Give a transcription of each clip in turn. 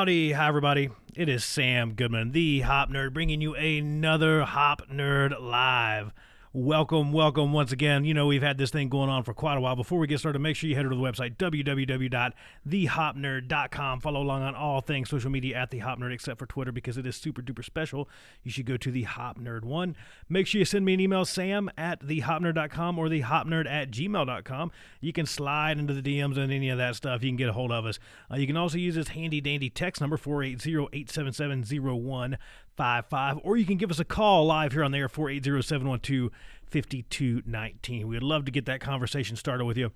Howdy, hi everybody. It is Sam Goodman, the Hop Nerd, bringing you another Hop Nerd Live. Welcome once again. You know, we've had this thing going on for quite a while. Before we get started, make sure you head over to the website, www.thehopnerd.com. Follow along on all things social media at The Hop Nerd, except for Twitter, because it is super duper special. You should go to The Hop Nerd 1. Make sure you send me an email, sam@thehopnerd.com or thehopnerd@gmail.com. You can slide into the DMs and any of that stuff. You can get a hold of us. You can also use this handy dandy text number, 480-877-0155, or you can give us a call live here on the air, 480-712-5219. We'd love to get that conversation started with you.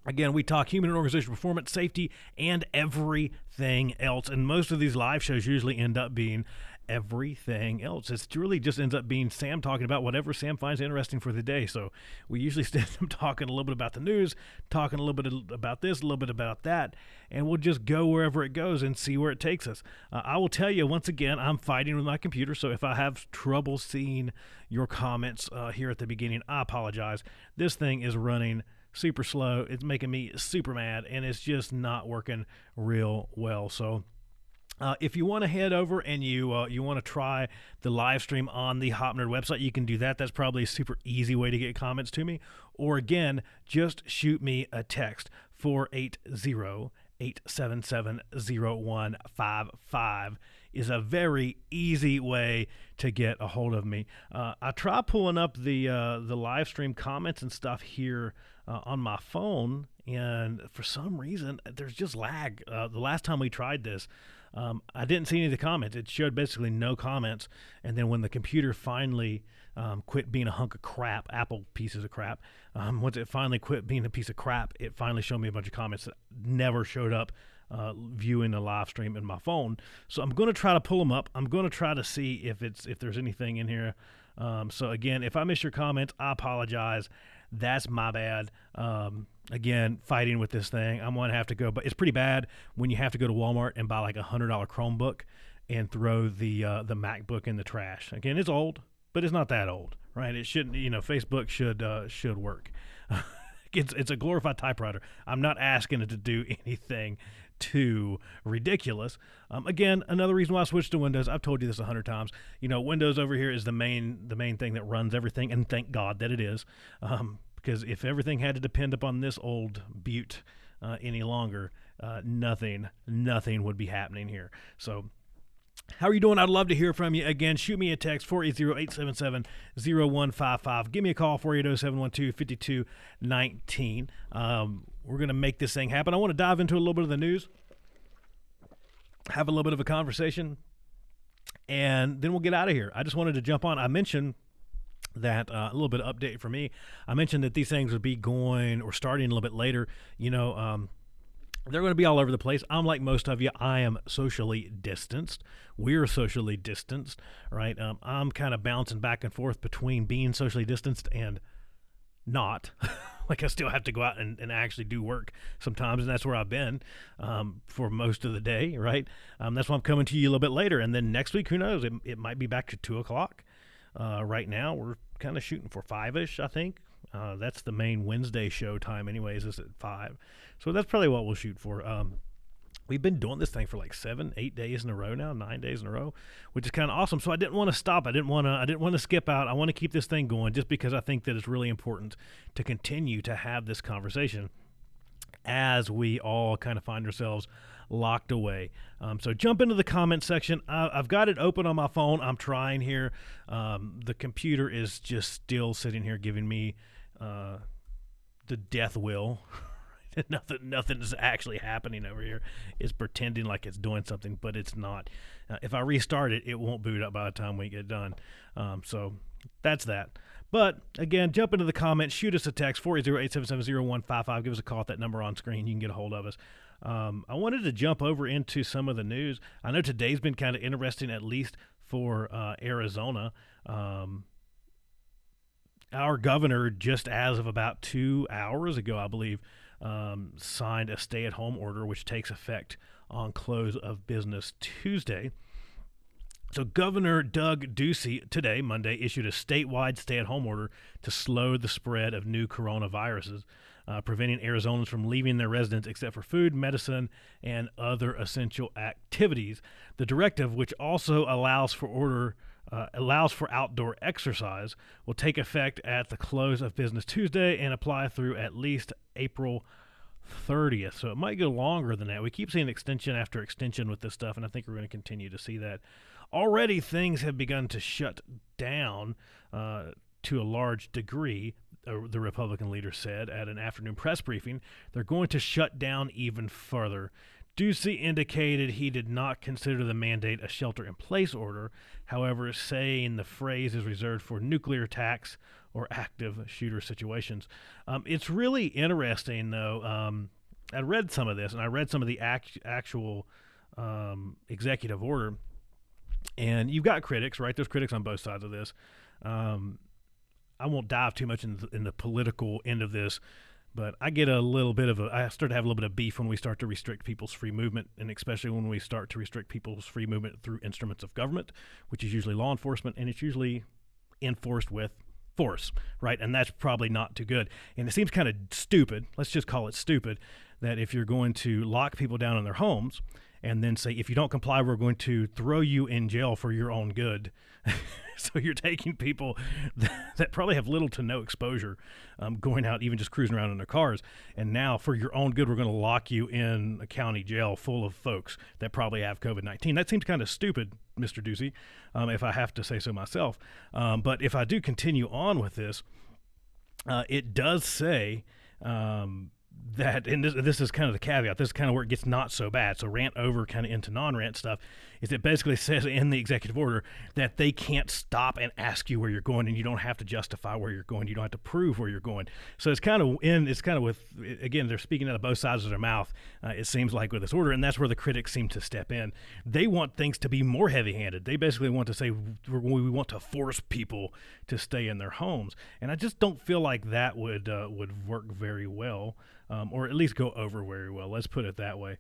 Again, we talk human and organizational performance, safety, and everything else. And most of these live shows usually end up being everything else. It really just ends up being Sam talking about whatever Sam finds interesting for the day. So we usually end up talking a little bit about the news, talking a little bit about this, a little bit about that, and we'll just go wherever it goes and see where it takes us. I will tell you, once again, I'm fighting with my computer, so if I have trouble seeing your comments here at the beginning, I apologize. This thing is running super slow. It's making me super mad, and it's just not working real well. So if you want to head over and you want to try the live stream on the Hop Nerd website, you can do that. That's probably a super easy way to get comments to me. Or again, just shoot me a text, 480-877-0155 is a very easy way to get a hold of me. I try pulling up the live stream comments and stuff here on my phone, and for some reason there's just lag. The last time we tried this, I didn't see any of the comments. It showed basically no comments, and then when the computer finally quit being a hunk of crap, Apple pieces of crap, once it finally quit being a piece of crap, it finally showed me a bunch of comments that never showed up viewing the live stream in my phone. So I'm going to try to pull them up. I'm going to try to see if there's anything in here. So again, if I miss your comments, I apologize. That's my bad. Again, fighting with this thing. I'm going to have to go, but it's pretty bad when you have to go to Walmart and buy like a $100 Chromebook and throw the MacBook in the trash. Again, it's old, but it's not that old, right? It shouldn't, Facebook should work. It's a glorified typewriter. I'm not asking it to do anything too ridiculous. Again, another reason why I switched to Windows, I've told you this 100 times. Windows over here is the main thing that runs everything, and thank God that it is. Because if everything had to depend upon this old butte any longer, nothing would be happening here. So how are you doing? I'd love to hear from you. Again, shoot me a text, 480-877-0155. Give me a call, 480-712-5219. We're going to make this thing happen. I want to dive into a little bit of the news, have a little bit of a conversation, and then we'll get out of here. I just wanted to jump on. I mentioned that a little bit of update for me. I mentioned that these things would be going or starting a little bit later. They're going to be all over the place. I'm like most of you. I am socially distanced. We're socially distanced, right? I'm kind of bouncing back and forth between being socially distanced and not. Like I still have to go out and actually do work sometimes, and that's where I've been for most of the day, right? That's why I'm coming to you a little bit later. And then next week, who knows? It might be back to 2 o'clock. Right now, we're kind of shooting for 5-ish, I think. That's the main Wednesday show time anyways, is at 5. So that's probably what we'll shoot for. We've been doing this thing for like 7-8 days in a row now, 9 days in a row, which is kind of awesome. So I didn't want to stop. I didn't want to skip out. I want to keep this thing going just because I think that it's really important to continue to have this conversation as we all kind of find ourselves locked away. So jump into the comment section. I've got it open on my phone. I'm trying here. The computer is just still sitting here giving me the death will. Nothing is actually happening over here. It's pretending like it's doing something, but it's not. If I restart it, it won't boot up by the time we get done. So that's that. But again, jump into the comments, shoot us a text, 480-877-0155. Give us a call at that number on screen. You can get a hold of us. I wanted to jump over into some of the news. I know today's been kind of interesting, at least for Arizona. Our governor, just as of about 2 hours ago, I believe, signed a stay-at-home order, which takes effect on close of business Tuesday. So Governor Doug Ducey today, Monday, issued a statewide stay-at-home order to slow the spread of new coronaviruses, preventing Arizonans from leaving their residence except for food, medicine, and other essential activities. The directive, which also allows for outdoor exercise, will take effect at the close of business Tuesday and apply through at least April 30th. So it might go longer than that. We keep seeing extension after extension with this stuff, and I think we're going to continue to see that. Already things have begun to shut down to a large degree, the Republican leader said at an afternoon press briefing. They're going to shut down even further. Ducey indicated he did not consider the mandate a shelter-in-place order, however, saying the phrase is reserved for nuclear attacks or active shooter situations. It's really interesting, though. I read some of this, and I read some of the actual executive order, and you've got critics, right? There's critics on both sides of this. I won't dive too much in the political end of this, but I get I start to have a little bit of beef when we start to restrict people's free movement, and especially when we start to restrict people's free movement through instruments of government, which is usually law enforcement, and it's usually enforced with force, right? And that's probably not too good. And it seems kind of stupid, let's just call it stupid, that if you're going to lock people down in their homes and then say, if you don't comply, we're going to throw you in jail for your own good. So you're taking people that probably have little to no exposure, going out, even just cruising around in their cars. And now for your own good, we're going to lock you in a county jail full of folks that probably have COVID-19. That seems kind of stupid, Mr. Ducey, if I have to say so myself. But if I do continue on with this, it does say that, and this is kind of the caveat, this is kind of where it gets not so bad, so rant over kind of into non-rant stuff, is it basically says in the executive order that they can't stop and ask you where you're going, and you don't have to justify where you're going, you don't have to prove where you're going. So it's kind of with, again, they're speaking out of both sides of their mouth, it seems like, with this order, and that's where the critics seem to step in. They want things to be more heavy-handed. They basically want to say, we want to force people to stay in their homes, and I just don't feel like that would work very well. Or at least go over very well. Let's put it that way.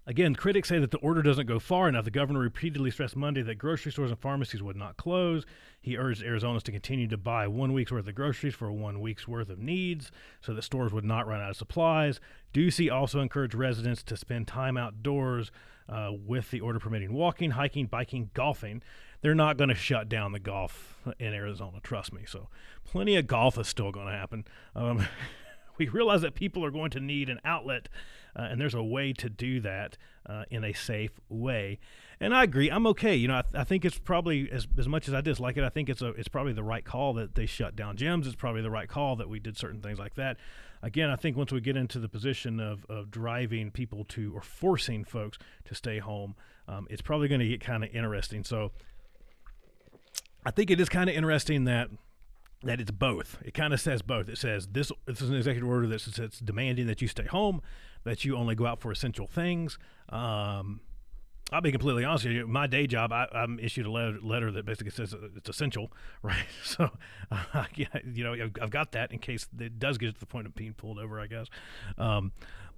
Again, critics say that the order doesn't go far enough. The governor repeatedly stressed Monday that grocery stores and pharmacies would not close. He urged Arizonans to continue to buy 1 week's worth of groceries for 1 week's worth of needs so that stores would not run out of supplies. Ducey also encouraged residents to spend time outdoors with the order permitting walking, hiking, biking, golfing. They're not going to shut down the golf in Arizona, trust me. So plenty of golf is still going to happen. We realize that people are going to need an outlet, and there's a way to do that in a safe way. And I agree. I'm okay. I think it's probably, as much as I dislike it, I think it's probably the right call that they shut down gyms. It's probably the right call that we did certain things like that. Again, I think once we get into the position of driving people to, or forcing folks to stay home, it's probably going to get kind of interesting. So I think it is kind of interesting that it's both. It kind of says both. It says this is an executive order that says it's demanding that you stay home, that you only go out for essential things. I'll be completely honest with you. My day job, I'm issued a letter that basically says it's essential, right? So, I've got that in case it does get to the point of being pulled over, I guess.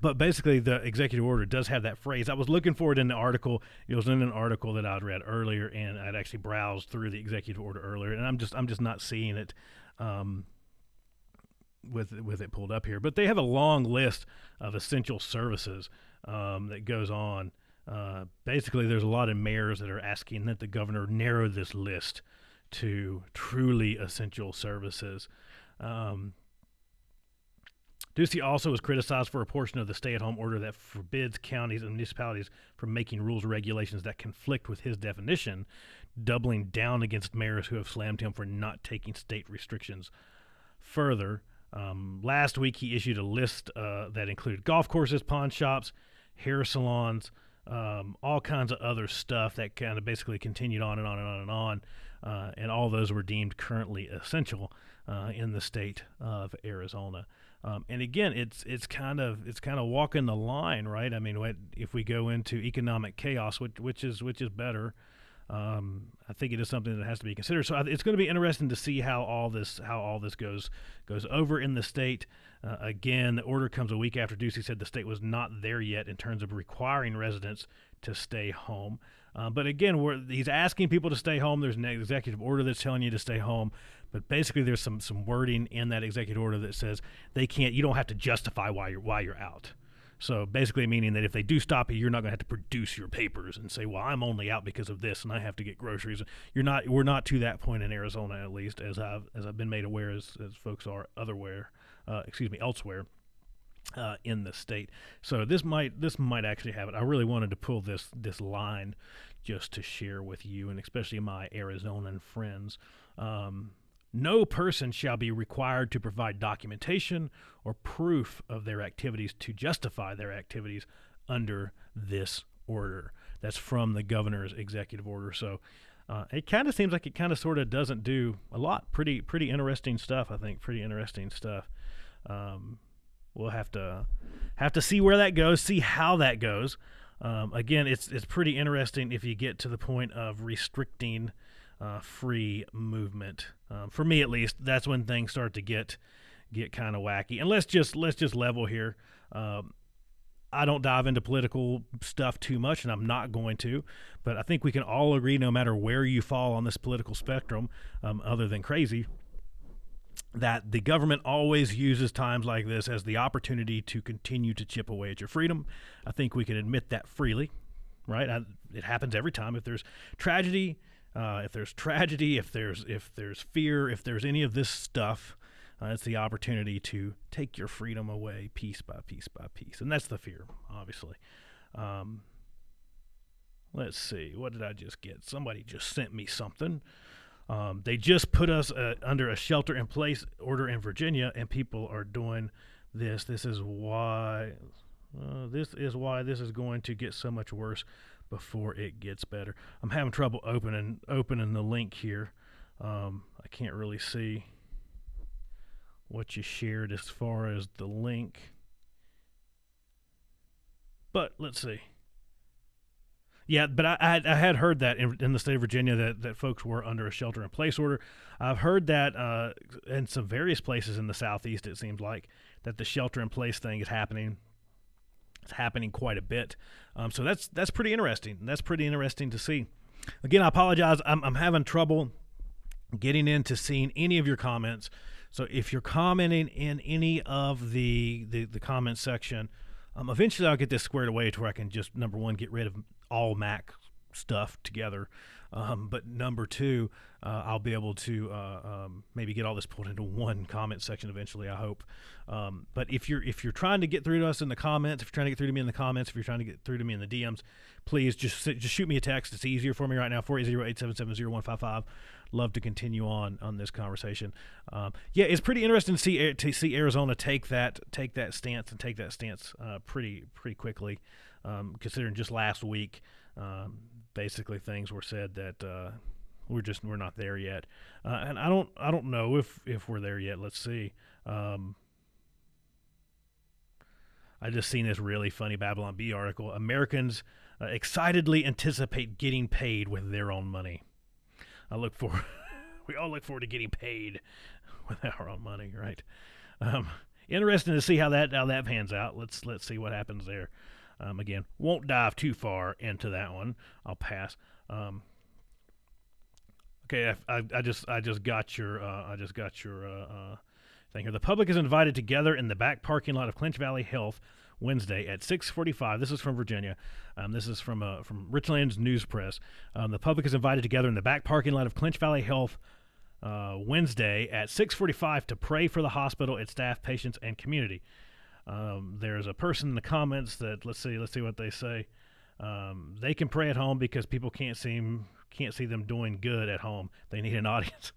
But basically, the executive order does have that phrase. I was looking for it in the article. It was in an article that I'd read earlier, and I'd actually browsed through the executive order earlier, and I'm just not seeing it with it pulled up here. But they have a long list of essential services that goes on. Basically, there's a lot of mayors that are asking that the governor narrow this list to truly essential services. Ducey also was criticized for a portion of the stay-at-home order that forbids counties and municipalities from making rules or regulations that conflict with his definition, doubling down against mayors who have slammed him for not taking state restrictions further. Last week, he issued a list that included golf courses, pawn shops, hair salons, all kinds of other stuff that kind of basically continued on and on and on and on, and all those were deemed currently essential in the state of Arizona. And again, it's kind of walking the line, right? I mean, if we go into economic chaos, which is better, I think it is something that has to be considered. So it's going to be interesting to see how all this goes over in the state. Again, the order comes a week after Ducey said the state was not there yet in terms of requiring residents to stay home. But again, he's asking people to stay home. There's an executive order that's telling you to stay home. But basically, there's some wording in that executive order that says you don't have to justify why you're out. So basically meaning that if they do stop you, you're not going to have to produce your papers and say, well, I'm only out because of this and I have to get groceries. We're not to that point in Arizona, at least, as I've been made aware, as folks are elsewhere in the state. So this might actually have it. I really wanted to pull this line just to share with you, and especially my Arizonan friends. No person shall be required to provide documentation or proof of their activities to justify their activities under this order. That's from the governor's executive order. So it kind of seems like it kind of sort of doesn't do a lot. Pretty interesting stuff, I think. Pretty interesting stuff. We'll have to see where that goes, see how that goes. Again, it's pretty interesting if you get to the point of restricting free movement. For me, at least, that's when things start to get kind of wacky. And let's just level here. I don't dive into political stuff too much, and I'm not going to. But I think we can all agree, no matter where you fall on this political spectrum, other than crazy, that the government always uses times like this as the opportunity to continue to chip away at your freedom. I think we can admit that freely, right? It happens every time. If there's tragedy, if there's fear, if there's any of this stuff, it's the opportunity to take your freedom away piece by piece by piece. And that's the fear, obviously. Let's see. What did I just get? Somebody just sent me something. They just put us under a shelter-in-place order in Virginia, and people are doing this. This is why this is going to get so much worse before it gets better. I'm having trouble opening the link here. I can't really see what you shared as far as the link. But let's see. Yeah, but I had heard that in the state of Virginia that folks were under a shelter-in-place order. I've heard that in some various places in the Southeast, it seems like, that the shelter-in-place thing is happening. It's happening quite a bit. So that's pretty interesting. That's pretty interesting to see. Again, I apologize. I'm having trouble getting into seeing any of your comments. So if you're commenting in any of the comment section, eventually I'll get this squared away to where I can just, number one, get rid of all Mac stuff together. But number two, I'll be able to maybe get all this pulled into one comment section eventually, I hope. But if you're trying to get through to us in the comments, if you're trying to get through to me in the comments, if you're trying to get through to me in the DMs, please just shoot me a text. It's easier for me right now, 480-877-0155. Love to continue on this conversation. Yeah, it's pretty interesting to see Arizona take that stance and take that stance pretty quickly, considering just last week basically things were said that we're not there yet, and I don't know if we're there yet. Let's see. I just seen this really funny Babylon Bee article. Americans excitedly anticipate getting paid with their own money. We all look forward to getting paid with our own money, right? Interesting to see how that pans out. Let's see what happens there. Again, won't dive too far into that one. I'll pass. Okay, I just got your thing here. The public is invited together in the back parking lot of Clinch Valley Health Wednesday at 6:45. This is from Virginia. This is from Richland's News Press. The public is invited together in the back parking lot of Clinch Valley Health Wednesday at 6:45 to pray for the hospital, its staff, patients, and community. There's a person in the comments that let's see what they say. They can pray at home because people can't see them doing good at home. They need an audience.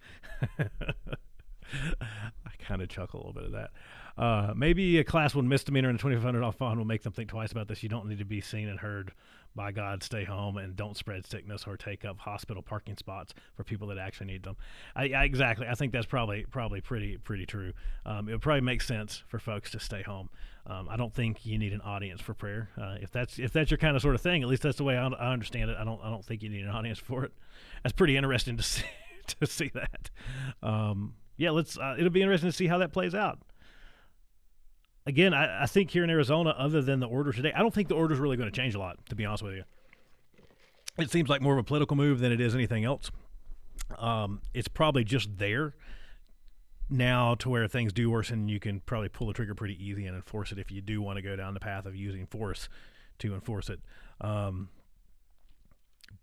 I kind of chuckle a little bit of that. Maybe a class 1 misdemeanor and a $2,500 fine will make them think twice about this. You don't need to be seen and heard by God. Stay home and don't spread sickness or take up hospital parking spots for people that actually need them. Exactly. I think that's probably pretty true. It would probably make sense for folks to stay home. I don't think you need an audience for prayer. If that's your kind of sort of thing, at least that's the way I understand it. I don't think you need an audience for it. That's pretty interesting to see to see that. Yeah, it'll be interesting to see how that plays out. Again, I think here in Arizona, other than the order today, I don't think the order is really going to change a lot, to be honest with you. It seems like more of a political move than it is anything else. It's probably just there now to where things do worsen. You can probably pull the trigger pretty easy and enforce it if you do want to go down the path of using force to enforce it.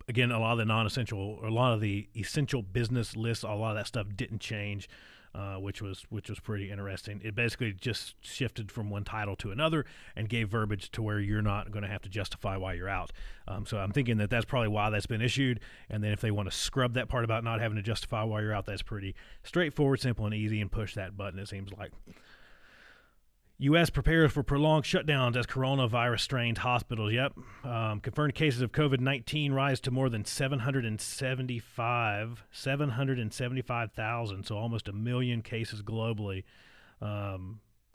Again, a lot of the non-essential, or a lot of the essential business lists, a lot of that stuff didn't change, which was pretty interesting. It basically just shifted from one title to another and gave verbiage to where you're not going to have to justify why you're out. So I'm thinking that that's probably why that's been issued. And then if they want to scrub that part about not having to justify why you're out, that's pretty straightforward, simple, and easy, and push that button, it seems like. U.S. prepares for prolonged shutdowns as coronavirus strained hospitals. Yep. Confirmed cases of COVID-19 rise to more than 775,000, so almost 1 million cases globally.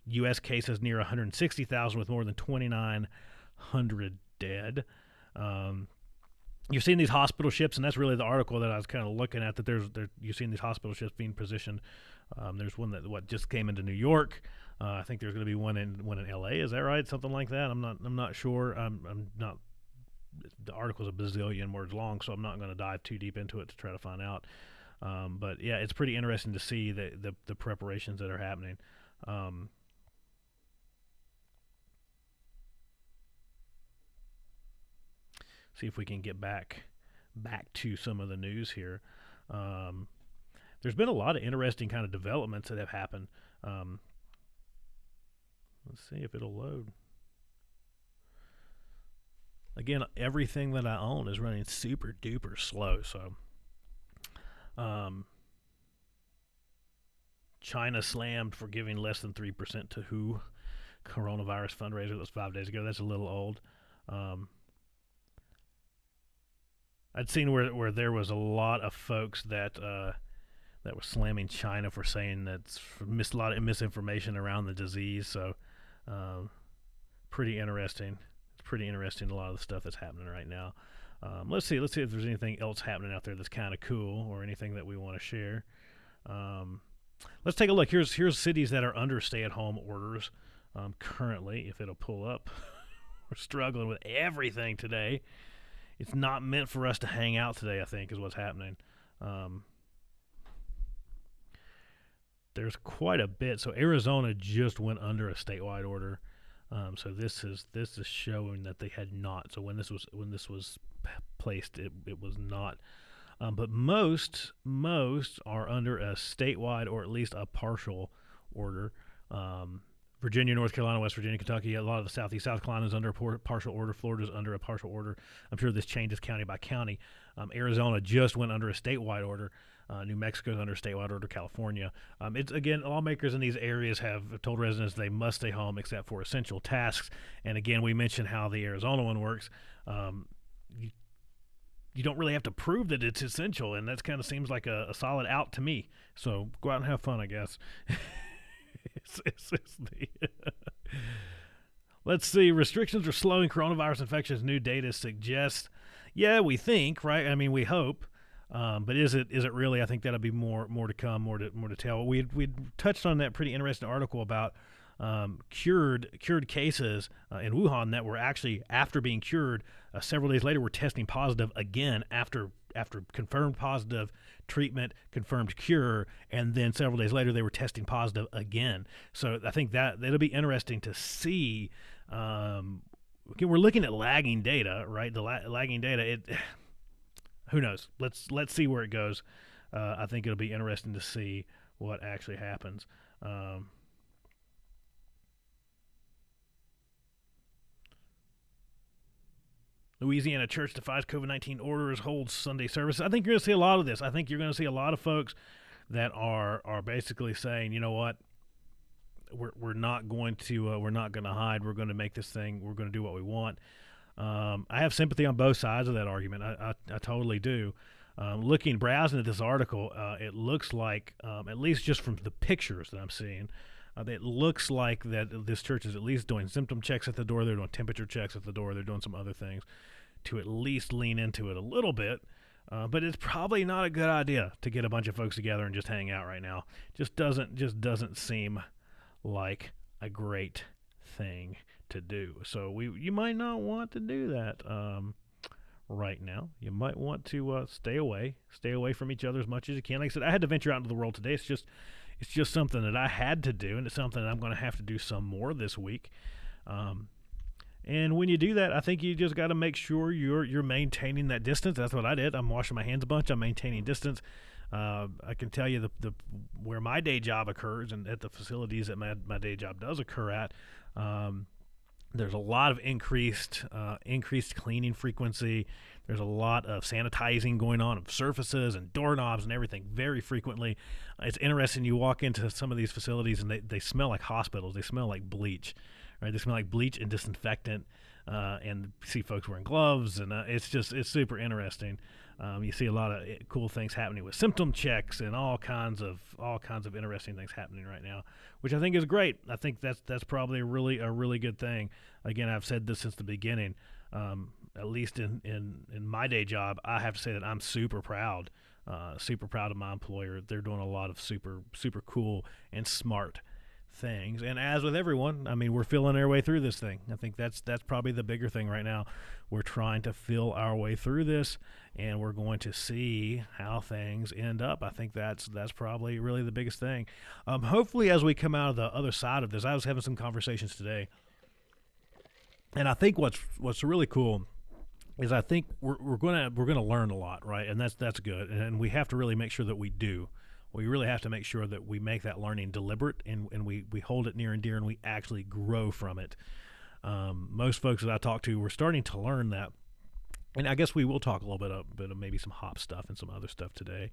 U.S. cases near 160,000 with more than 2,900 dead. You're seeing these hospital ships, and that's really the article that I was kind of looking at, that you're seeing these hospital ships being positioned. There's one that just came into New York. I think there's going to be one in L.A. Is that right? Something like that. I'm not sure. I'm not. The article's a bazillion words long, so I'm not going to dive too deep into it to try to find out. But yeah, it's pretty interesting to see the preparations that are happening. See if we can get back to some of the news here. There's been a lot of interesting kind of developments that have happened. Let's see if it'll load. Again, everything that I own is running super duper slow. So, China slammed for giving less than 3% to WHO. Coronavirus fundraiser that was 5 days ago. That's a little old. I'd seen where there was a lot of folks that were slamming China for saying that's a lot of misinformation around the disease. So, pretty interesting. It's pretty interesting, a lot of the stuff that's happening right now. Let's see if there's anything else happening out there that's kind of cool, or anything that we want to share. Let's take a look. Here's cities that are under stay-at-home orders currently, if it'll pull up. We're struggling with everything today. It's not meant for us to hang out today, I think, is what's happening. There's quite a bit. So Arizona just went under a statewide order. So this is showing that they had not. So when this was placed, it was not. But most are under a statewide, or at least a partial order. Virginia, North Carolina, West Virginia, Kentucky, a lot of the Southeast, South Carolina is under a partial order. Florida's under a partial order. I'm sure this changes county by county. Arizona just went under a statewide order. New Mexico's under a statewide order. California. It's, again, lawmakers in these areas have told residents they must stay home except for essential tasks. And again, we mentioned how the Arizona one works. You don't really have to prove that it's essential, and that kind of seems like a solid out to me. So go out and have fun, I guess. Let's see. Restrictions are slowing coronavirus infections. New data suggests. Yeah, we think, right? I mean, we hope. But is it really? I think that'll be more to come, more to tell. We'd touched on that pretty interesting article about cured cases in Wuhan that were actually, after being cured, several days later were testing positive again after confirmed positive treatment, confirmed cure, and then several days later they were testing positive again. So I think that'll be interesting to see. We're looking at lagging data, right? The lagging data. Who knows? Let's see where it goes. I think it'll be interesting to see what actually happens. Louisiana church defies COVID-19 orders, holds Sunday service. I think you're going to see a lot of this. I think you're going to see a lot of folks that are basically saying, you know what, we're not going to hide. We're going to make this thing. We're going to do what we want. I have sympathy on both sides of that argument. I totally do. Browsing at this article, it looks like, at least just from the pictures that I'm seeing, it looks like that this church is at least doing symptom checks at the door. They're doing temperature checks at the door. They're doing some other things to at least lean into it a little bit. But it's probably not a good idea to get a bunch of folks together and just hang out right now. Just doesn't seem like a great thing to do. So you might not want to do that right now, you might want to stay away from each other as much as you can. Like I said, I had to venture out into the world today. It's just something that I had to do, and it's something that I'm going to have to do some more this week. And when you do that, I think you just got to make sure you're maintaining that distance. That's what I did. I'm washing my hands a bunch. I'm maintaining distance. I can tell you the where my day job occurs, and at the facilities that my day job does occur at. There's a lot of increased cleaning frequency. There's a lot of sanitizing going on of surfaces and doorknobs and everything very frequently. It's interesting. You walk into some of these facilities and they smell like hospitals. They smell like bleach, right? They smell like bleach and disinfectant. And see folks wearing gloves, and it's super interesting. You see a lot of cool things happening with symptom checks and all kinds of interesting things happening right now, which I think is great. I think that's probably a really good thing. Again, I've said this since the beginning. At least in my day job, I have to say that I'm super proud of my employer. They're doing a lot of super cool and smart things. And as with everyone, I mean, we're feeling our way through this thing. I think that's probably the bigger thing right now. We're trying to feel our way through this, and we're going to see how things end up. I think that's probably really the biggest thing. Hopefully, as we come out of the other side of this, I was having some conversations today, and I think what's really cool is I think we're gonna learn a lot, right? And that's good, and we have to really make sure that we do. We really have to make sure that we make that learning deliberate, and we hold it near and dear, and we actually grow from it. Most folks that I talk to, we're starting to learn that, and I guess we will talk a little bit of maybe some hop stuff and some other stuff today.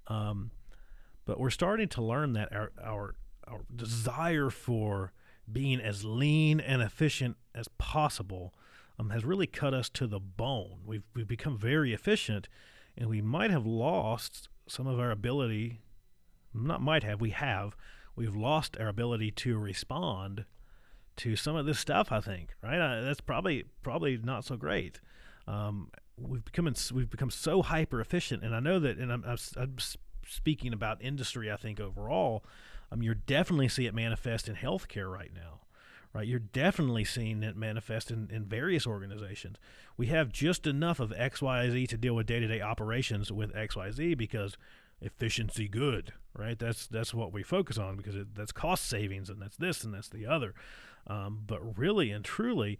But we're starting to learn that our desire for being as lean and efficient as possible has really cut us to the bone. We've become very efficient, and we might have lost some of our ability. Not might have, we have. We've lost our ability to respond to some of this stuff, I think, right? That's probably not so great. We've become so hyper efficient, and I know that, and I'm speaking about industry, I think overall, you're definitely seeing it manifest in healthcare right now, right? You're definitely seeing it manifest in various organizations. We have just enough of XYZ to deal with day-to-day operations with XYZ because efficiency good, right? That's what we focus on because that's cost savings, and that's this and that's the other. But really and truly,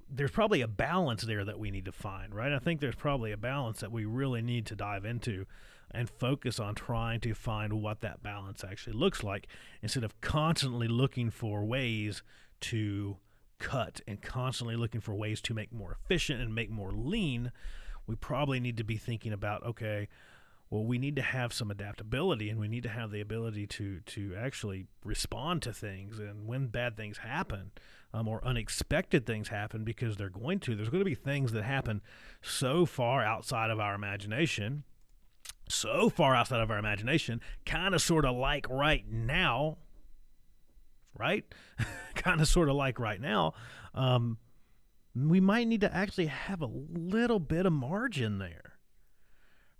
there's probably a balance there that we need to find, right? I think there's probably a balance that we really need to dive into and focus on trying to find what that balance actually looks like, instead of constantly looking for ways to cut and constantly looking for ways to make more efficient and make more lean. We probably need to be thinking about, okay, well, we need to have some adaptability, and we need to have the ability to actually respond to things. And when bad things happen, or unexpected things happen, because there's going to be things that happen so far outside of our imagination, kind of sort of like right now, right? Kind of sort of like right now. We might need to actually have a little bit of margin there,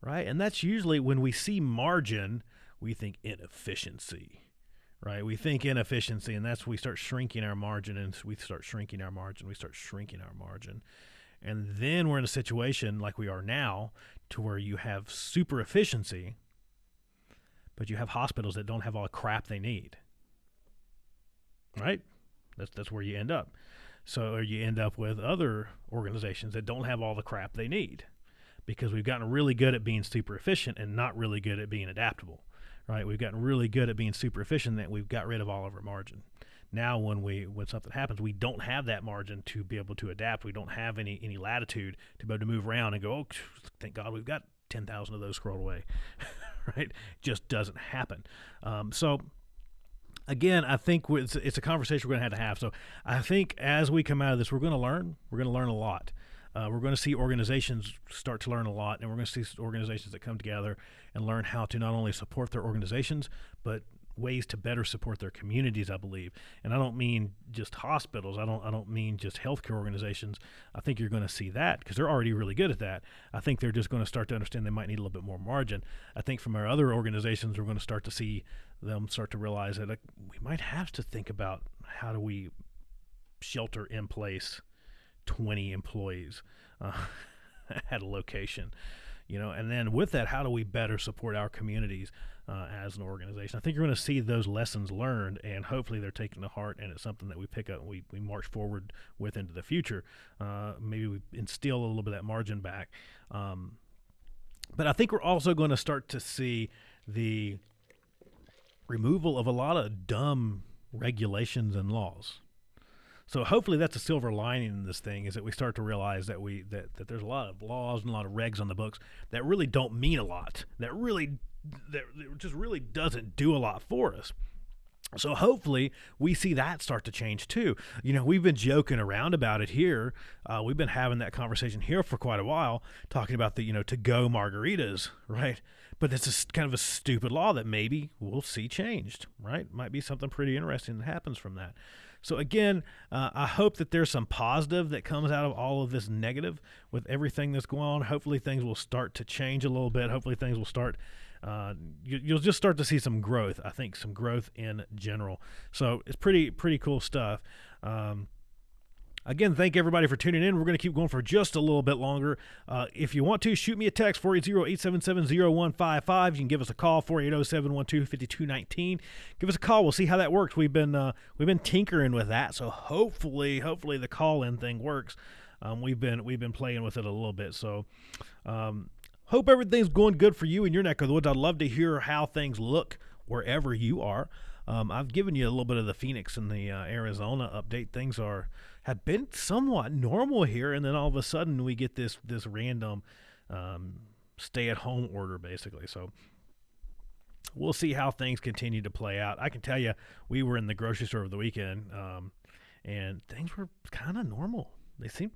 right? And that's usually when we see margin, we think inefficiency, right? We think inefficiency, and that's when we start shrinking our margin, and we start shrinking our margin. And then we're in a situation like we are now to where you have super efficiency, but you have hospitals that don't have all the crap they need, right? That's where you end up. So you end up with other organizations that don't have all the crap they need, because we've gotten really good at being super efficient and not really good at being adaptable, right? We've gotten really good at being super efficient that we've got rid of all of our margin. Now when something happens, we don't have that margin to be able to adapt. We don't have any latitude to be able to move around and go, oh, thank God we've got 10,000 of those squirreled away, right? Just doesn't happen. So again, I think it's a conversation we're going to have. So I think as we come out of this, we're going to learn a lot. We're going to see organizations start to learn a lot, and we're going to see organizations that come together and learn how to not only support their organizations, but ways to better support their communities, I believe. And I don't mean just hospitals. I don't mean just healthcare organizations. I think you're going to see that because they're already really good at that. I think they're just going to start to understand they might need a little bit more margin. I think from our other organizations, we're going to start to see them start to realize that we might have to think about how do we shelter in place 20 employees at a location. And then with that, how do we better support our communities as an organization? I think you're going to see those lessons learned, and hopefully they're taken to heart, and it's something that we pick up and we march forward with into the future. Maybe we instill a little bit of that margin back. But I think we're also going to start to see the removal of a lot of dumb regulations and laws. So hopefully that's a silver lining in this thing, is that we start to realize that that there's a lot of laws and a lot of regs on the books that really don't mean a lot, that just really doesn't do a lot for us. So hopefully we see that start to change too. We've been joking around about it here. We've been having that conversation here for quite a while, talking about the, to-go margaritas, right? But it's a kind of a stupid law that maybe we'll see changed, right? Might be something pretty interesting that happens from that. So again, I hope that there's some positive that comes out of all of this negative with everything that's going on. Hopefully things will start to change a little bit. Hopefully things will start, you'll just start to see some growth. I think some growth in general. So it's pretty cool stuff. Again, thank everybody for tuning in. We're going to keep going for just a little bit longer. If you want to, shoot me a text, 480-877-0155. You can give us a call, 480-712-5219. Give us a call. We'll see how that works. We've been tinkering with that, so hopefully the call-in thing works. We've been playing with it a little bit, so hope everything's going good for you in your neck of the woods. I'd love to hear how things look wherever you are. I've given you a little bit of the Phoenix and the Arizona update. Things have been somewhat normal here, and then all of a sudden we get this random stay-at-home order, basically. So we'll see how things continue to play out. I can tell you, we were in the grocery store over the weekend, and things were kind of normal. They seemed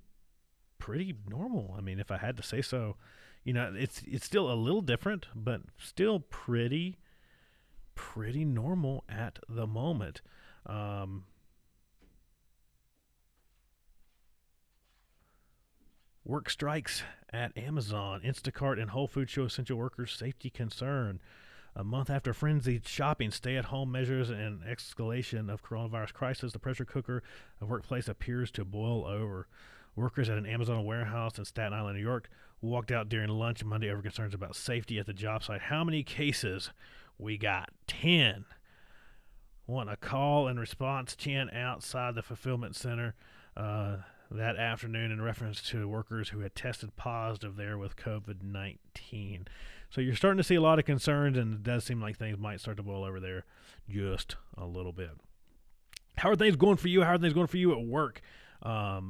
pretty normal. I mean, if I had to say so, it's still a little different, but still pretty normal at the moment. Work strikes at Amazon, Instacart, and Whole Foods show essential workers safety concern. A month after frenzied shopping, stay-at-home measures, and escalation of coronavirus crisis, the pressure cooker of workplace appears to boil over. Workers at an Amazon warehouse in Staten Island, New York, walked out during lunch Monday over concerns about safety at the job site. How many cases? We got 10. Want a call and response chant outside the fulfillment center that afternoon in reference to workers who had tested positive there with COVID-19. So you're starting to see a lot of concerns, and it does seem like things might start to boil over there just a little bit. How are things going for you? How are things going for you at work? Are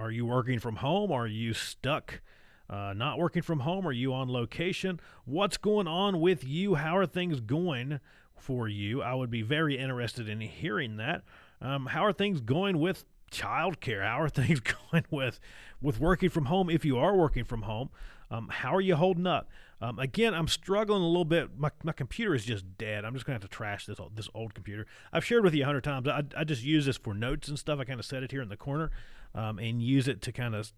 you working from home? Are you stuck not working from home? Are you on location? What's going on with you? How are things going for you? I would be very interested in hearing that. How are things going with childcare? How are things going with working from home? If you are working from home, how are you holding up? Again, I'm struggling a little bit. My computer is just dead. I'm just going to have to trash this old computer. I've shared with you 100 times. I just use this for notes and stuff. I kind of set it here in the corner and use it to kind of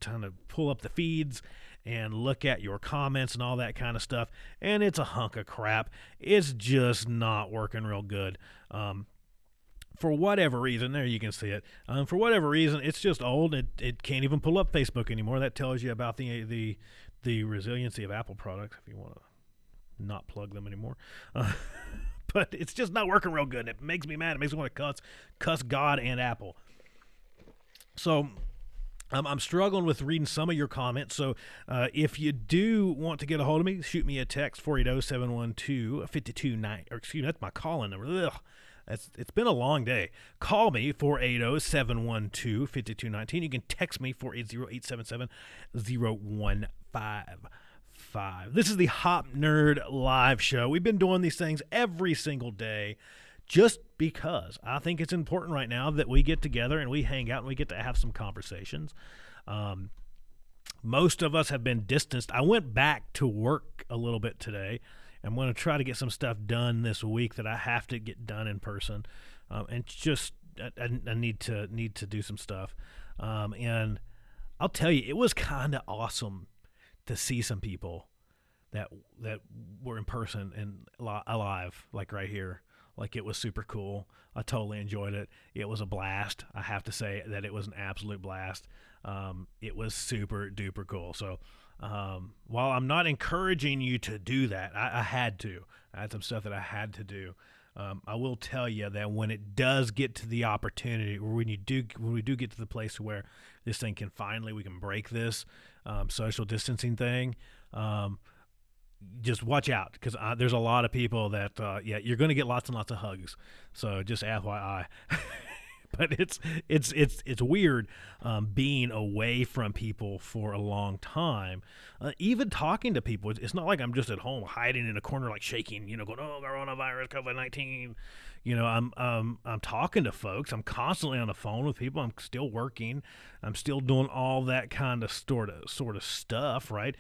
pull up the feeds and look at your comments and all that kind of stuff. And it's a hunk of crap. It's just not working real good. For whatever reason, there you can see it. For whatever reason, it's just old. It can't even pull up Facebook anymore. That tells you about the resiliency of Apple products, if you want to not plug them anymore. But it's just not working real good. It makes me mad. It makes me want to cuss God and Apple. So I'm struggling with reading some of your comments. So if you do want to get a hold of me, shoot me a text, 480-712-5290. Or excuse me, that's my call-in number. Ugh. It's been a long day. Call me, 480-712-5219. You can text me, 480-877-0155. This is the Hop Nerd Live Show. We've been doing these things every single day just because I think it's important right now that we get together and we hang out and we get to have some conversations. Most of us have been distanced. I went back to work a little bit today. I'm going to try to get some stuff done this week that I have to get done in person, and just I need to do some stuff. And I'll tell you, it was kind of awesome to see some people that were in person and alive, like right here, Like, it was super cool. I totally enjoyed it. It was a blast. I have to say that it was an absolute blast. It was super duper cool. So while I'm not encouraging you to do that, I had to. I had some stuff that I had to do. I will tell you that when it does get to the opportunity, or when we do get to the place where this thing we can break this social distancing thing, just watch out, because there's a lot of people that you're going to get lots and lots of hugs. So just FYI. But it's weird being away from people for a long time. Even talking to people, it's not like I'm just at home hiding in a corner, like shaking, going, oh, coronavirus, COVID-19. I'm talking to folks. I'm constantly on the phone with people. I'm still working. I'm still doing all that kind of sort of stuff, right?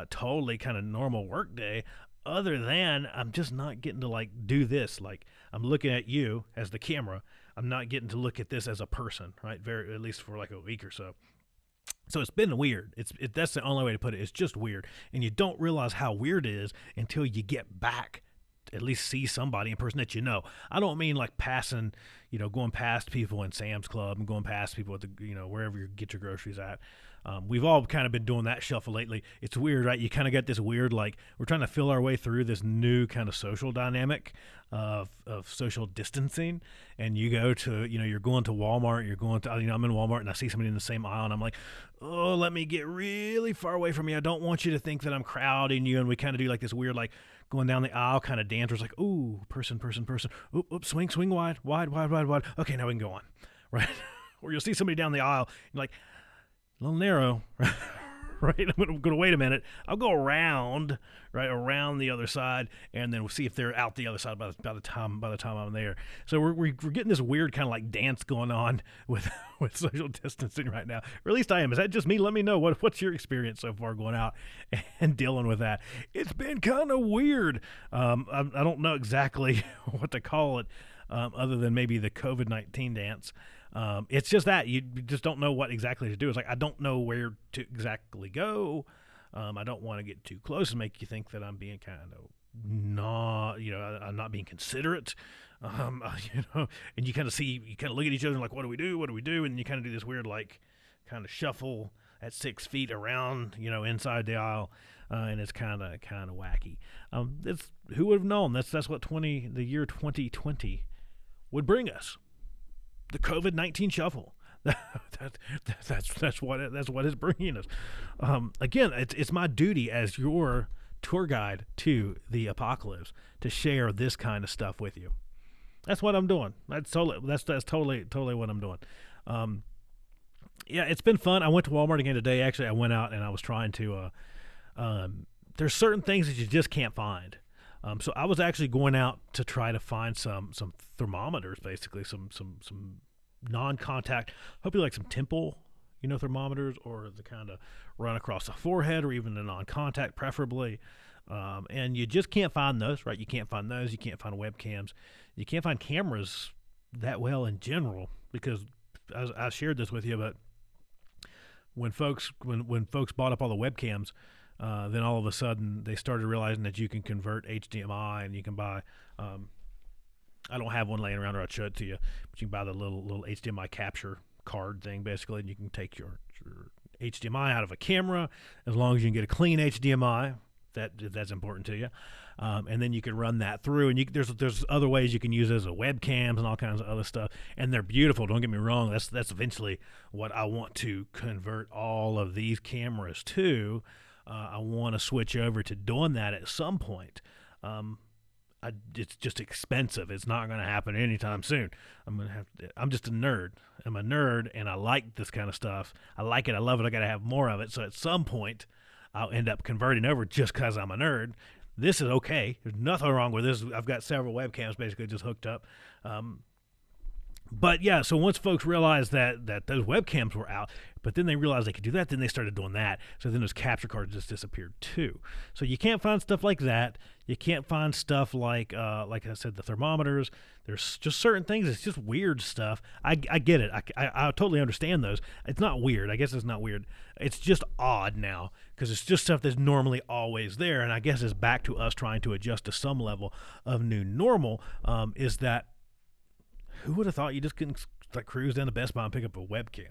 Totally kind of normal work day. Other than I'm just not getting to like do this. Like, I'm looking at you as the camera. I'm not getting to look at this as a person, right? At least for like a week or so. So it's been weird. That's the only way to put it. It's just weird. And you don't realize how weird it is until you get back, at least see somebody in person that you know. I don't mean like passing, going past people in Sam's Club and going past people at the, wherever you get your groceries at. We've all kind of been doing that shuffle lately. It's weird, right? You kind of got this weird, like, we're trying to feel our way through this new kind of social dynamic of social distancing. And you go to, you're going to Walmart, I'm in Walmart and I see somebody in the same aisle and I'm like, oh, let me get really far away from you. I don't want you to think that I'm crowding you. And we kind of do like this weird, like, going down the aisle kind of dance. It's like, ooh, person. Oop, swing wide. Okay, now we can go on, right? Or you'll see somebody down the aisle, you're like, a little narrow, right? I'm going to wait a minute. I'll go around the other side, and then we'll see if they're out the other side by the time I'm there. So we're getting this weird kind of like dance going on with social distancing right now. Or at least I am. Is that just me? Let me know what's your experience so far going out and dealing with that. It's been kind of weird. I don't know exactly what to call it, other than maybe the COVID-19 dance. It's just that you just don't know what exactly to do. It's like, I don't know where to exactly go. I don't want to get too close and make you think that I'm being kind of I'm not being considerate. And you kind of look at each other and like, what do we do? And you kind of do this weird, like, kind of shuffle at 6 feet around, inside the aisle. And it's kind of wacky. Who would have known? That's what the year 2020 would bring us. The COVID-19 shuffle. That's what it's bringing us. Again, it's my duty as your tour guide to the apocalypse to share this kind of stuff with you. That's what I'm doing. That's totally what I'm doing. It's been fun. I went to Walmart again today. Actually, I went out and I was trying to. There's certain things that you just can't find. So I was actually going out to try to find some thermometers, basically some non-contact, hopefully like some temple, thermometers, or the kind of run across the forehead, or even the non-contact preferably. And you just can't find those, right? You can't find those. You can't find webcams. You can't find cameras that well in general, because I shared this with you, but when folks bought up all the webcams, then all of a sudden they started realizing that you can convert HDMI, and you can buy, I don't have one laying around, or I'd show it to you, but you can buy the little HDMI capture card thing, basically, and you can take your HDMI out of a camera, as long as you can get a clean HDMI, if that's important to you. And then you can run that through, and there's other ways you can use it as a webcams and all kinds of other stuff, and they're beautiful. Don't get me wrong. That's eventually what I want to convert all of these cameras to. I want to switch over to doing that at some point. It's just expensive. It's not going to happen anytime soon. I'm just a nerd. I'm a nerd, and I like this kind of stuff. I like it. I love it. I got to have more of it. So at some point, I'll end up converting over just because I'm a nerd. This is okay. There's nothing wrong with this. I've got several webcams basically just hooked up. But yeah, so once folks realized that those webcams were out, but then they realized they could do that, then they started doing that. So then those capture cards just disappeared too. So you can't find stuff like that. You can't find stuff like I said, the thermometers. There's just certain things. It's just weird stuff. I get it. I totally understand those. It's not weird. I guess it's not weird. It's just odd now because it's just stuff that's normally always there. And I guess it's back to us trying to adjust to some level of new normal. Is that who would have thought you just couldn't like cruise down to Best Buy and pick up a webcam?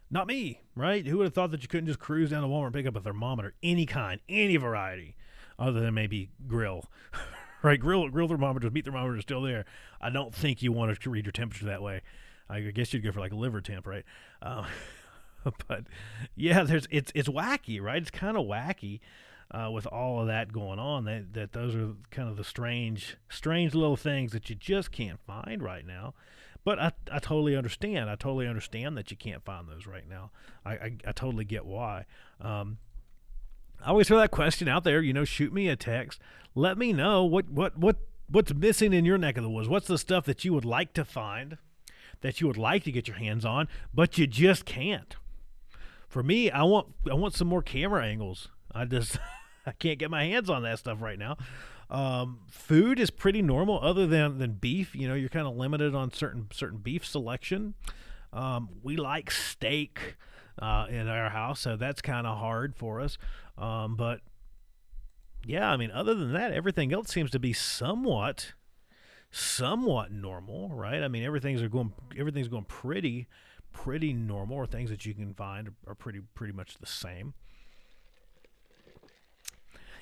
Not me, right? Who would have thought that you couldn't just cruise down to Walmart and pick up a thermometer, any kind, any variety, other than maybe grill, right? Grill thermometers, meat thermometers still there. I don't think you want to read your temperature that way. I guess you'd go for like a liver temp, right? But yeah, it's wacky, right? It's kind of wacky. With all of that going on, that those are kind of the strange little things that you just can't find right now. But I totally understand. I totally understand that you can't find those right now. I totally get why. I always throw that question out there. Shoot me a text. Let me know what's missing in your neck of the woods. What's the stuff that you would like to find, that you would like to get your hands on, but you just can't. For me, I want some more camera angles. I can't get my hands on that stuff right now. Food is pretty normal, other than beef. You're kind of limited on certain beef selection. We like steak in our house, so that's kind of hard for us. But yeah, I mean, other than that, everything else seems to be somewhat normal, right? I mean, everything's going pretty normal, or things that you can find are pretty much the same.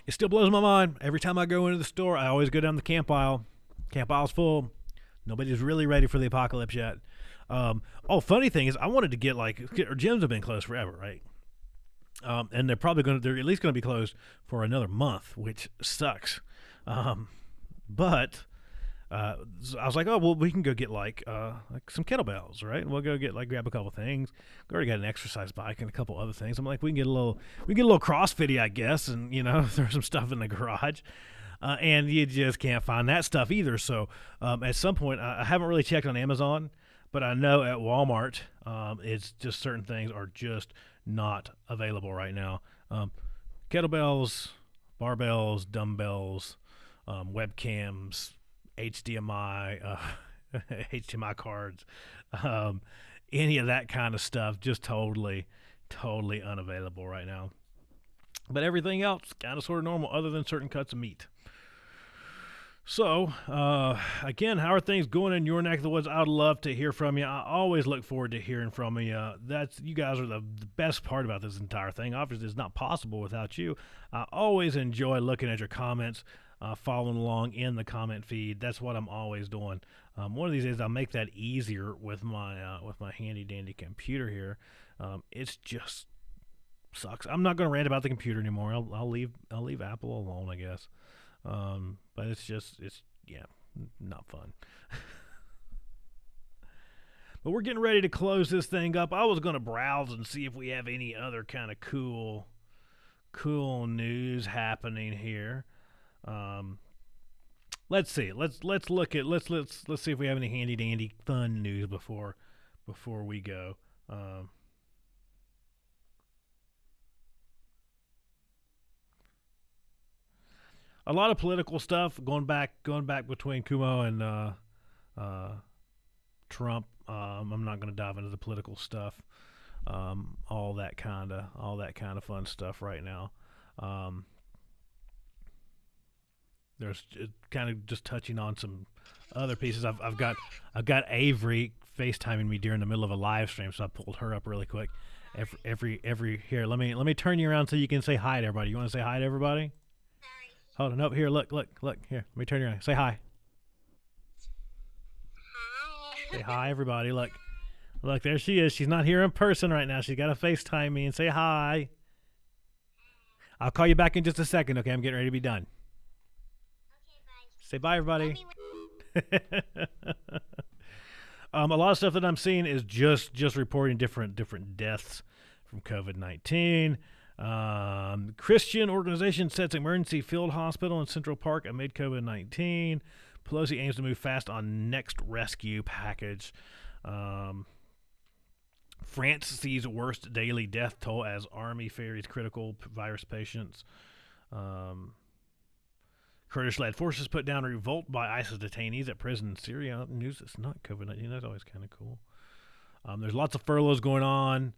It still blows my mind. Every time I go into the store, I always go down the camp aisle. Camp aisle's full. Nobody's really ready for the apocalypse yet. Funny thing is, I wanted to get gyms have been closed forever, right? And they're at least going to be closed for another month, which sucks. But so I was like, oh, well, we can go get like some kettlebells, right? And we'll go grab a couple things. We already got an exercise bike and a couple other things. I'm like, we can get a little CrossFit-y, I guess, and throw some stuff in the garage. And you just can't find that stuff either. So at some point, I haven't really checked on Amazon, but I know at Walmart, it's just certain things are just not available right now. Kettlebells, barbells, dumbbells, webcams, HDMI, HDMI cards, any of that kind of stuff, just totally unavailable right now. But everything else kind of sort of normal, other than certain cuts of meat. So, again, how are things going in your neck of the woods? I'd love to hear from you. I always look forward to hearing from you. You guys are the best part about this entire thing. Obviously, it's not possible without you. I always enjoy looking at your comments. Following along in the comment feed. That's what I'm always doing. One of these days I'll make that easier with my handy dandy computer here. It's just sucks. I'm not going to rant about the computer anymore. I'll leave Apple alone, I guess. But it's not fun. But we're getting ready to close this thing up. I was going to browse and see if we have any other kind of cool news happening here. Let's see. Let's see if we have any handy dandy fun news before we go. A lot of political stuff going back between Cuomo and Trump. I'm not going to dive into the political stuff. All that kind of fun stuff right now. There's kind of just touching on some other pieces. I've got Avery FaceTiming me during the middle of a live stream, so I pulled her up really quick. Every here, let me turn you around so you can say hi to everybody. You want to say hi to everybody? Hold on, here, look here. Let me turn you around. Say hi. Hi. Say hi, everybody. Look, there she is. She's not here in person right now. She's got to FaceTime me and say hi. I'll call you back in just a second. Okay, I'm getting ready to be done. Say bye, everybody. A lot of stuff that I'm seeing is just reporting different deaths from COVID-19. Christian organization sets emergency field hospital in Central Park amid COVID-19. Pelosi aims to move fast on next rescue package. France sees worst daily death toll as army ferries critical virus patients. Kurdish-led forces put down a revolt by ISIS detainees at prison in Syria. News that's not COVID-19. That's always kind of cool. There's lots of furloughs going on.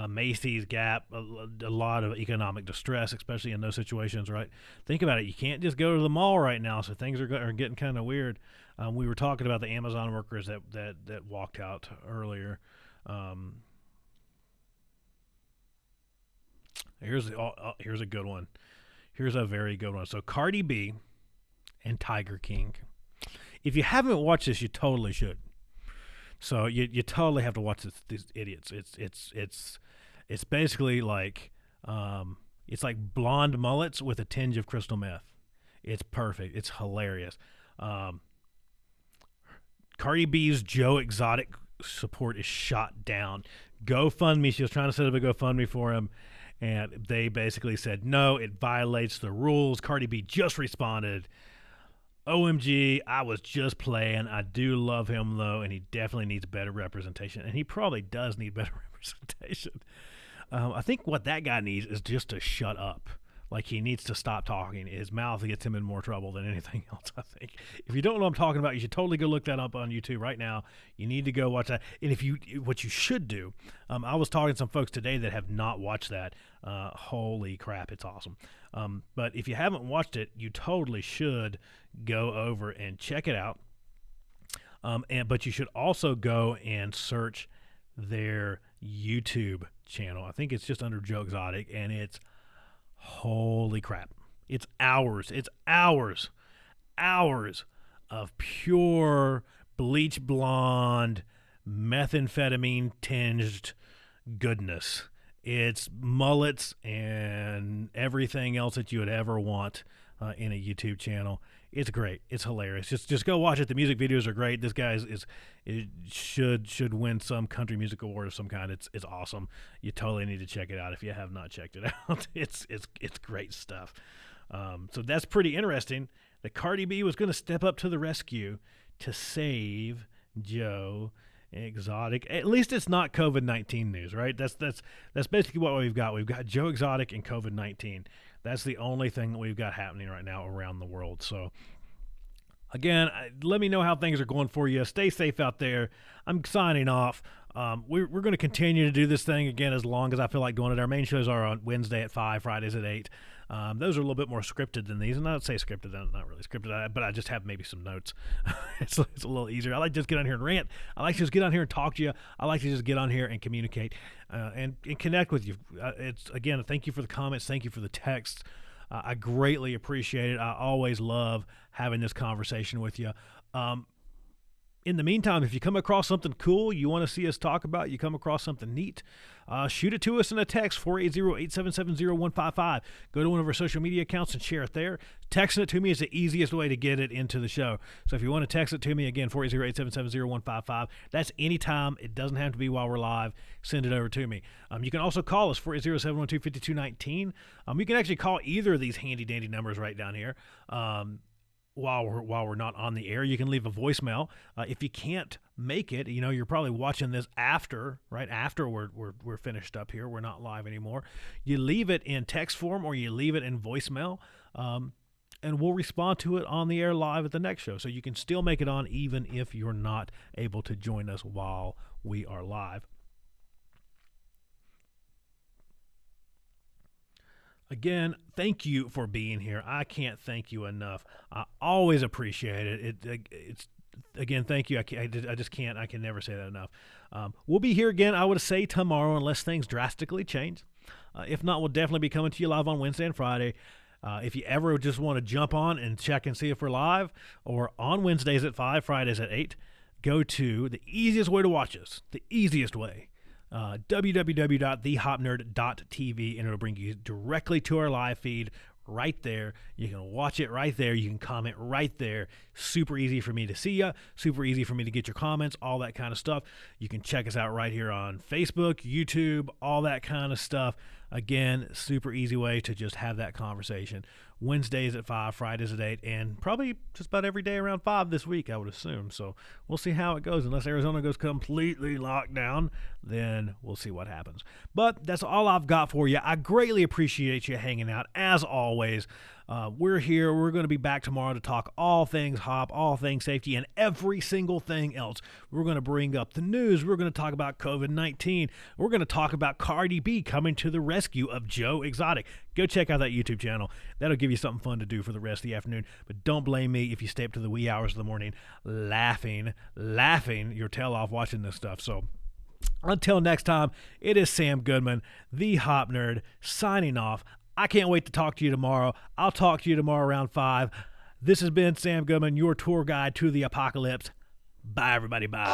Macy's, Gap, a lot of economic distress, especially in those situations, right? Think about it. You can't just go to the mall right now, so things are getting kind of weird. We were talking about the Amazon workers that walked out earlier. Here's a good one. Here's a very good one. So Cardi B and Tiger King. If you haven't watched this, you totally should. So you totally have to watch these idiots. It's basically like it's like blonde mullets with a tinge of crystal meth. It's perfect. It's hilarious. Cardi B's Joe Exotic support is shot down. GoFundMe. She was trying to set up a GoFundMe for him, and they basically said no. It violates the rules. Cardi B just responded, OMG, I was just playing. I do love him, though, and he definitely needs better representation. And he probably does need better representation. I think what that guy needs is just to shut up. Like, he needs to stop talking. His mouth gets him in more trouble than anything else, I think. If you don't know what I'm talking about, you should totally go look that up on YouTube right now. You need to go watch that. And what you should do, I was talking to some folks today that have not watched that. Holy crap, it's awesome. But if you haven't watched it, you totally should go over and check it out. But you should also go and search their YouTube channel. I think it's just under Joe Exotic, and it's holy crap. It's hours of pure bleach blonde, methamphetamine tinged goodness. It's mullets and everything else that you would ever want in a YouTube channel. It's great. It's hilarious. Just go watch it. The music videos are great. This guy should win some country music award of some kind. It's awesome. You totally need to check it out if you have not checked it out. It's great stuff. So that's pretty interesting that Cardi B was going to step up to the rescue to save Joe Exotic. At least it's not COVID-19 news, right? That's basically what we've got. We've got Joe Exotic and COVID-19. That's the only thing that we've got happening right now around the world. So, again, let me know how things are going for you. Stay safe out there. I'm signing off. We're going to continue to do this thing again as long as I feel like doing it. Our main shows are on Wednesday at 5, Fridays at 8. Those are a little bit more scripted than these. And I would say scripted, not really scripted, but I just have maybe some notes. It's a little easier. I like to just get on here and rant. I like to just get on here and talk to you. I like to just get on here and communicate and connect with you. Again, thank you for the comments. Thank you for the texts. I greatly appreciate it. I always love having this conversation with you. In the meantime, if you come across something cool you want to see us talk about, you come across something neat, shoot it to us in a text, 480-877-0155. Go to one of our social media accounts and share it there. Texting it to me is the easiest way to get it into the show. So if you want to text it to me, again, 480-877-0155. That's anytime. It doesn't have to be while we're live. Send it over to me. You can also call us, 480-712-5219. You can actually call either of these handy-dandy numbers right down here. While we're not on the air, you can leave a voicemail. If you can't make it, you're probably watching this after we're finished up here. We're not live anymore. You leave it in text form or you leave it in voicemail, and we'll respond to it on the air live at the next show. So you can still make it on even if you're not able to join us while we are live. Again, thank you for being here. I can't thank you enough. I always appreciate it. It's again, thank you. I just can't. I can never say that enough. We'll be here again, I would say, tomorrow unless things drastically change. If not, we'll definitely be coming to you live on Wednesday and Friday. If you ever just want to jump on and check and see if we're live, or on Wednesdays at 5, Fridays at 8, go to the easiest way to watch us, the easiest way. www.thehopnerd.tv, and it'll bring you directly to our live feed right there. You can watch it right there. You can comment right there. Super easy for me to see you. Super easy for me to get your comments, all that kind of stuff. You can check us out right here on Facebook, YouTube, all that kind of stuff. Again, super easy way to just have that conversation. Wednesdays at 5, Fridays at 8, and probably just about every day around 5 this week, I would assume. So we'll see how it goes. Unless Arizona goes completely locked down, then we'll see what happens. But that's all I've got for you. I greatly appreciate you hanging out, as always. We're here. We're going to be back tomorrow to talk all things hop, all things safety, and every single thing else. We're going to bring up the news. We're going to talk about COVID-19. We're going to talk about Cardi B coming to the rescue of Joe Exotic. Go check out that YouTube channel. That'll give you something fun to do for the rest of the afternoon. But don't blame me if you stay up to the wee hours of the morning laughing your tail off watching this stuff. So until next time, it is Sam Goodman, the Hop Nerd, signing off. I can't wait to talk to you tomorrow. I'll talk to you tomorrow around 5. This has been Sam Goodman, your tour guide to the apocalypse. Bye, everybody. Bye.